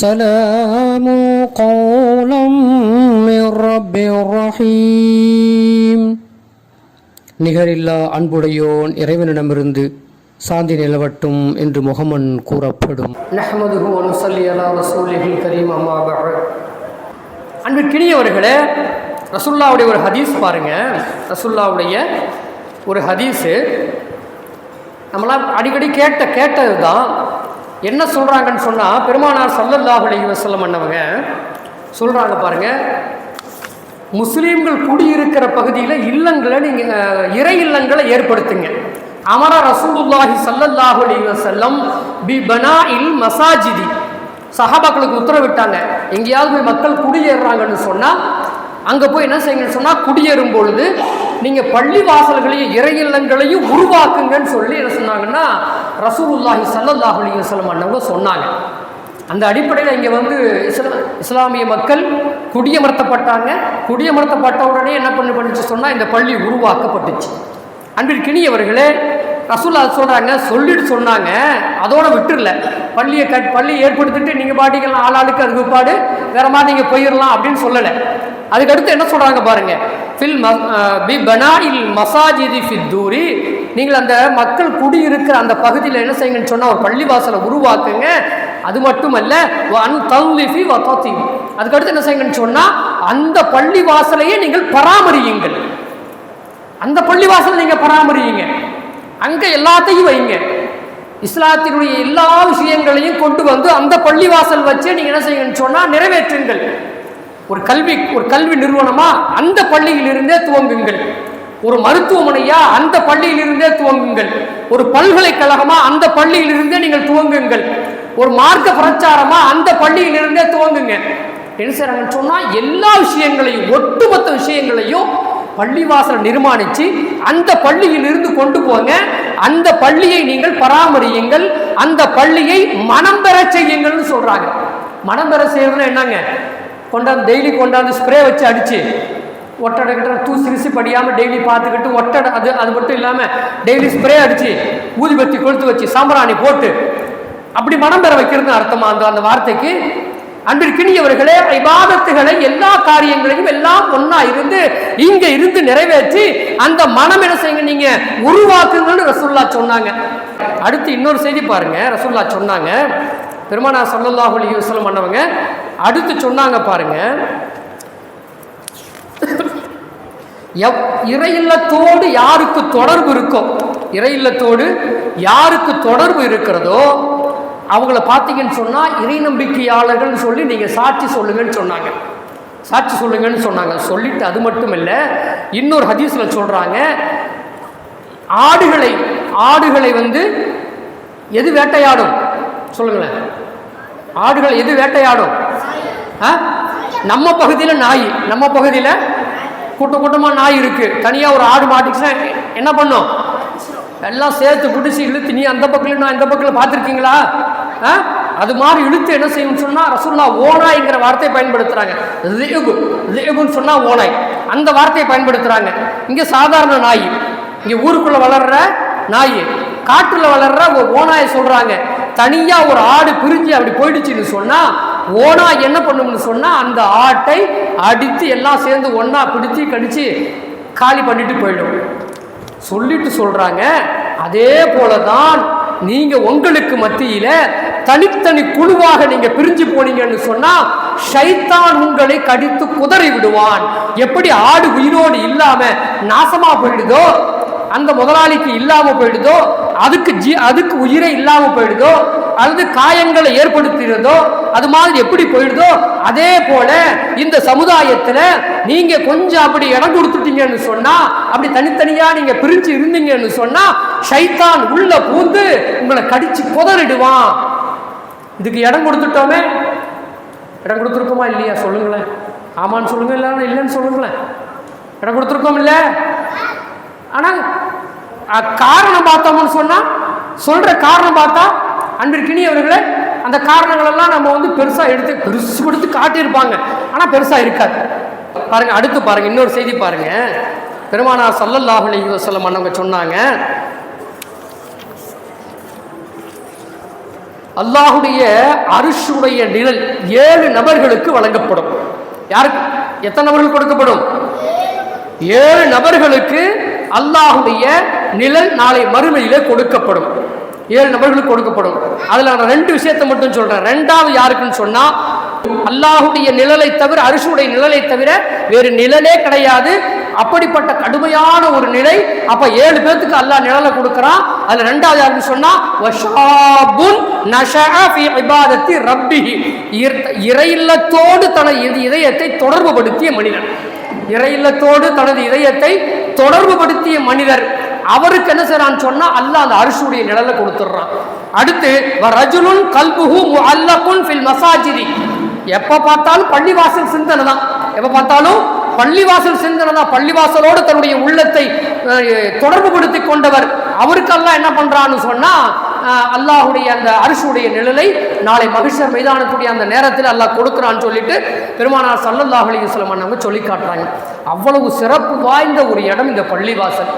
سلام قولا من رب رحيم. நிகரில்லா அன்புடையோன் இறைவனிடமிருந்து சாந்தி நிலவட்டும் என்று முகமன் கூறப்படும். நஹ்மதுஹு வ நுஸல்லி அலா ரசூலிஹில் கரீம் அம்மா பஅத். அன்பிற்கினியவர்களே, ரசூலுல்லாஹ்வுடைய ஒரு ஹதீஸ் பாருங்க. ரசூலுல்லாஹ்வுடைய ஒரு ஹதீஸு நம்மளாம் அடிக்கடி கேட்டது தான். என்ன சொல்கிறாங்கன்னு சொன்னால், பெருமானார் ஸல்லல்லாஹு அலைஹி வஸல்லம் அன்னவங்க சொல்கிறாங்க பாருங்கள், முஸ்லீம்கள் குடியிருக்கிற பகுதியில் இல்லங்களை நீங்கள் இறை இல்லங்களை ஏற்படுத்துங்க. அமர ரசூலுல்லாஹி ஸல்லல்லாஹு அலைஹி வஸல்லம் பி பனாஇல் மசாஜிதி. சஹாபாக்களுக்கு உத்தரவிட்டாங்க, எங்கேயாவது போய் மக்கள் குடியேறாங்கன்னு சொன்னால் அங்கே போய் என்ன செய்யுங்கன்னு சொன்னால், குடியேறும் பொழுது நீங்கள் பள்ளி வாசல்களையும் இறை இல்லங்களையும் உருவாக்குங்கன்னு சொல்லி என்ன சொன்னாங்கன்னா ரசூலுல்லாஹி ஸல்லல்லாஹு அலைஹி வஸல்லம் அன்னவங்க சொன்னாங்க. அந்த அடிப்படையில் இங்கே வந்து இஸ்லாமிய மக்கள் குடியமர்த்தப்பட்டாங்க. குடியமர்த்தப்பட்ட உடனே என்ன பண்ணிச்சு சொன்னால், இந்த பள்ளி உருவாக்கப்பட்டுச்சு. அன்பிற்கினியவர்களே, ரசூலுல்லாஹ் சொல்கிறாங்க, சொல்லிட்டு சொன்னாங்க, அதோட விட்டுருல. பள்ளி ஏற்படுத்திட்டு நீங்கள் பாட்டிக்கலாம் ஆளாளுக்கு அது விற்பாடு வேற மாதிரி நீங்கள் போயிடலாம் அப்படின்னு சொல்லலை. அதுக்கடுத்து என்ன சொல்கிறாங்க பாருங்க, ஃபில் பி பனாஇல் மசாஜிதி ஃபித்தூரி. நீங்கள் அந்த மக்கள் குடியிருக்கிற அந்த பகுதியில் என்ன செய்யுங்கன்னு சொன்னால் ஒரு பள்ளிவாசலை உருவாக்குங்க. அது மட்டுமல்ல, அன் தௌலிஃபி வ தத்தீம். அதுக்கடுத்து என்ன செய்யுங்கன்னு சொன்னால் அந்த பள்ளிவாசலையே நீங்கள் பராமரியுங்கள். அந்த பள்ளிவாசலை நீங்கள் பராமரியுங்க, அங்கே எல்லாத்தையும் வைங்க. இஸ்லாத்தினுடைய எல்லா விஷயங்களையும் கொண்டு வந்து அந்த பள்ளிவாசல் வச்சு நீங்கள் என்ன செய்யுங்கன்னு சொன்னால் நிறைவேற்றுங்கள். ஒரு கல்வி நிறுவனமா அந்த பள்ளியிலிருந்தே துவங்குங்கள். ஒரு மருத்துவமனையா அந்த பள்ளியிலிருந்தே துவங்குங்கள். ஒரு பல்கலைக்கழகமா அந்த பள்ளியிலிருந்தே நீங்கள் துவங்குங்கள். ஒரு மார்க்க பிரச்சாரமா அந்த பள்ளியிலிருந்தே துவங்குங்க. என்ன செய்றாங்கன்னு சொன்னா எல்லா விஷயங்களையும், ஒட்டுமொத்த விஷயங்களையும் பள்ளிவாசல் நிர்மாணிச்சு அந்த பள்ளியிலிருந்து கொண்டு போங்க. அந்த பள்ளியை நீங்கள் பராமரியுங்கள். அந்த பள்ளியை மனம் பெற செய்யுங்கள்னு சொல்றாங்க. மனம் பெற செய்யறதுன்னா என்னங்க, டெய்லி கொண்டாந்து ஸ்ப்ரே வச்சு அடிச்சு ஒட்டடை கிட்ட தூசி படியாமல் டெய்லி பார்த்துக்கிட்டு ஒட்டடை அது மட்டும் இல்லாமல் டெய்லி ஸ்ப்ரே அடித்து ஊதிபத்தி கொளுத்து வச்சு சாம்பிராணி போட்டு அப்படி மனம் பெற வைக்கிறது அர்த்தமா அந்த வார்த்தைக்கு? அன்பிற்கினியவர்களே, இபாதத்துகளை எல்லா காரியங்களையும் எல்லாம் ஒன்னா இருந்து இங்க இருந்து நிறைவேற்றி அந்த மனம் என்ன செய்யுங்க, நீங்க உருவாக்குங்கன்னு ரசூலுல்லாஹ் சொன்னாங்க. அடுத்து இன்னொரு செய்தி பாருங்க. ரசூலுல்லாஹ் சொன்னாங்க, பெருமானார் ஸல்லல்லாஹு அலைஹி வஸல்லம் அன்னவங்க அடுத்து சொன்னாங்க பாருங்க, இறை இல்லத்தோடு யாருக்கு தொடர்பு இருக்கோ, இறை இல்லத்தோடு யாருக்கு தொடர்பு இருக்கிறதோ அவங்கள பார்த்தீங்கன்னு சொன்னால் இறை நம்பிக்கையாளர்கள் சொல்லி நீங்கள் சாட்சி சொல்லுங்கன்னு சொன்னாங்க. சாட்சி சொல்லுங்கன்னு சொன்னாங்க. சொல்லிட்டு அது மட்டும் இல்லை, இன்னொரு ஹதீஸில் சொல்கிறாங்க, ஆடுகளை வந்து எது வேட்டையாடும் சொல்லுங்களேன்? ஆடுகள் எது வேட்டையாடும்? நம்ம பகுதியில் நாய், நம்ம பகுதியில் கூட்டமாக நாய் இருக்கு. தனியாக ஒரு ஆடு மாட்டிச்சுன்னா என்ன பண்ணும்? எல்லாம் சேர்த்து பிடிச்சி இழுத்து, நீ அந்த பக்கம் நான் இந்த பக்கம் பார்த்துருக்கீங்களா? அது மாதிரி இழுத்து என்ன செய்யணும்னு சொன்னால் ரசூலுல்லாஹ் ஓனாய்ங்கிற வார்த்தையை பயன்படுத்துகிறாங்க. லிஅபுன்னு சொன்னால் ஓனாய், அந்த வார்த்தையை பயன்படுத்துகிறாங்க. இங்கே சாதாரண நாய், இங்கே ஊருக்குள்ளே வளர்கிற நாய், காட்டில் வளர்ற ஒரு ஓனாயை சொல்கிறாங்க. தனியாக ஒரு ஆடு பிரிஞ்சு அப்படி போயிடுச்சுன்னு சொன்னால் ஓனா என்ன பண்ணும்னு சொன்னால் அந்த ஆட்டை அடித்து எல்லாம் சேர்ந்து ஒன்றா பிடிச்சி கடித்து காலி பண்ணிட்டு போயிடும் சொல்லிட்டு சொல்கிறாங்க. அதே போல தான் நீங்கள் உங்களுக்கு மத்தியில் தனித்தனி குழுவாக நீங்கள் பிரிஞ்சு போனீங்கன்னு சொன்னால் ஷைத்தான் உங்களை கடித்து குதறி விடுவான். எப்படி ஆடு உயிரோடு இல்லாமல் நாசமாக போயிடுதோ, அந்த முதலாளிக்கு இல்லாமல் போயிடுதோ, அதுக்கு உயிரை இல்லாமல் போயிடுதோ, அல்லது காயங்களை ஏற்படுத்திடுதோ, அது மாதிரி எப்படி போயிடுதோ, அதே போல இந்த சமுதாயத்தில் நீங்க கொஞ்சம் அப்படி இடம் கொடுத்துட்டீங்கன்னு சொன்னா, அப்படி தனித்தனியா நீங்க பிரிஞ்சு இருந்தீங்கன்னு சொன்னா ஷைத்தான் உள்ள பூந்து உங்களை கடிச்சு குதறிடுவான். இதுக்கு இடம் கொடுத்துட்டோமே, இடம் கொடுத்துருக்கோமா இல்லையா சொல்லுங்களேன்? ஆமான்னு சொல்லுங்க, இல்லைன்னு சொல்லுங்களேன். இடம் கொடுத்துருக்கோம் இல்லை? ஆனால் காரணம் பார்த்தோம்னு சொன்னால், சொல்கிற காரணம் பார்த்தா அன்பிற்கினியவர்களே, அந்த காரணங்கள் எல்லாம் நம்ம வந்து பெருசு கொடுத்து காட்டியிருப்பாங்க, ஆனால் பெருசாக இருக்காது. பாருங்கள், அடுத்து பாருங்கள், இன்னொரு செய்தி பாருங்கள். பெருமானார் ஸல்லல்லாஹு அலைஹி வஸல்லம் அன்னவங்க சொன்னாங்க, அல்லாஹுடைய அரிஷுடைய நிழல் 7 நபர்களுக்கு வழங்கப்படும். யாருக்கு? எத்தனை நபர்கள் கொடுக்கப்படும்? 7 நபர்களுக்கு அல்லாஹுடைய நிழல் நாளை மறுமையிலே கொடுக்கப்படும். 7 நபர்களுக்கு கொடுக்கப்படும். அதுல நான் 2 விஷயத்தை மட்டும் சொல்றேன். 2வது யாருக்குன்னு சொன்னா, அல்லாஹுடைய நிழலை தவிர, அரிஷுடைய நிழலை தவிர வேறு நிழலே கிடையாது. அப்படிப்பட்ட கடுமையான ஒரு நிலை. அப்ப 7 பேருக்கு அல்லாஹ் நிழலை கொடுக்கிறான். அதுல 2வது யாருன்னு சொன்னா, வஷாபுன் நஷஅ ஃபீ இபாதத்தி ரப்பிஹி, இறையில்லத்தோடு தனது இதயத்தை தொடர்புபடுத்திய மனிதன். இறையில்லத்தோடு தனது இதயத்தை தொடர்புபடுத்திய மனிதர், அவருக்கு என்ன செய்றான்னு சொன்னா அல்லாஹ் அந்த அரிஷுடைய நிழலை கொடுத்துடுறான். அடுத்து ரஜுலுன் கல்புஹு முஅல்லகுன் ஃபில் மசாஜிதி, எப்ப பார்த்தாலும் பள்ளிவாசல் சிந்தனை தான். எப்ப பார்த்தாலும் பள்ளிவாசல் சிந்தனை தான். பள்ளிவாசலோடு தன்னுடைய உள்ளத்தை தொடர்புபடுத்தி கொண்டவர், அவருக்கு அல்லாஹ் என்ன பண்றான்னு சொன்னா அல்லாஹுடைய அந்த அரிஷுடைய நிழலை நாளை மஹ்ஷர் மைதானத்துடைய அந்த நேரத்தில் அல்லாஹ் கொடுக்குறான்னு சொல்லிட்டு பெருமானார் ஸல்லல்லாஹு அலைஹி வஸல்லம் அவங்க சொல்லி காட்டுறாங்க. அவ்வளவு சிறப்பு வாய்ந்த ஒரு இடம் இந்த பள்ளிவாசல்.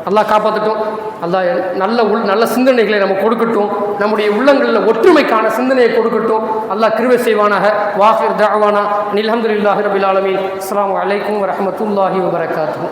அல்லாஹ் காப்பாற்றட்டும். அல்லாஹ் நல்ல சிந்தனைகளை நம்ம கொடுக்கட்டும். நம்முடைய உள்ளங்களில் ஒற்றுமைக்கான சிந்தனையை கொடுக்கட்டும். அல்லாஹ் கிருபை செய்வானாக. வாஹிர் தஅவானா அல்ஹம்துலில்லாஹி ரப்பில் ஆலமீன். அஸ்ஸலாமு அலைக்கும் வரஹ்மத்துல்லாஹி வபரகாத்துஹு.